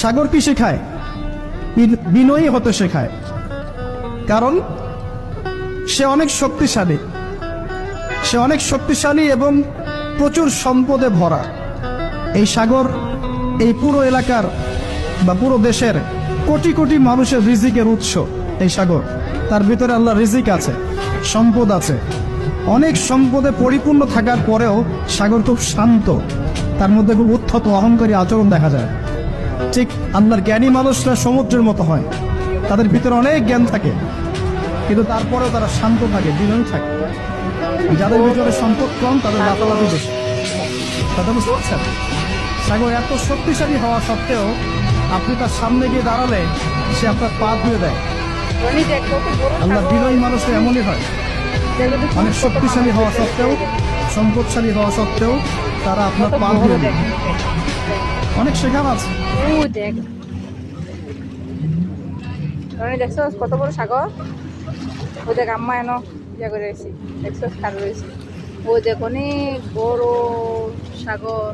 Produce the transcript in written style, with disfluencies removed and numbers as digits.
সাগর কি শেখায়? বিনয়ী হতে শেখায়। কারণ সে অনেক শক্তিশালী এবং প্রচুর সম্পদে ভরা। এই সাগর এই পুরো এলাকার বা পুরো দেশের কোটি কোটি মানুষের রিজিকের উৎস। এই সাগর, তার ভিতরে আল্লাহ রিজিক আছে, সম্পদ আছে। অনেক সম্পদে পরিপূর্ণ থাকার পরেও সাগর খুব শান্ত, তার মধ্যে খুব উদ্ধত অহংকারী আচরণ দেখা যায়। ঠিক আল্লাহর জ্ঞানী মানুষরা সমুদ্রের মতো হয়, তাদের ভিতরে অনেক জ্ঞান থাকে, কিন্তু তারপরেও তারা শান্ত থাকে, বিনয়ী থাকে। যাদের ভিতরে সম্পদ কম তাদের লাফালাফি বেশি। কথা বুঝতে পারছেন? সাগর এত শক্তিশালী হওয়া সত্ত্বেও আপনি তার সামনে গিয়ে দাঁড়ালে সে আপনার পা ধুয়ে দেয়। আল্লাহ বিনয়ী মানুষরা এমনই হয়, অনেক শক্তিশালী হওয়া সত্ত্বেও, সম্পদশালী হওয়া সত্ত্বেও তারা আপনার পা ধুয়ে দেয়। অনেক শেখার আছে। দেখছো কত বড় সাগর? ওই দেখ আম্মা এনো ইয়া করে রয়েছি, দেখছো খার রয়েছে। ওই দেখ অনেক বড় সাগর।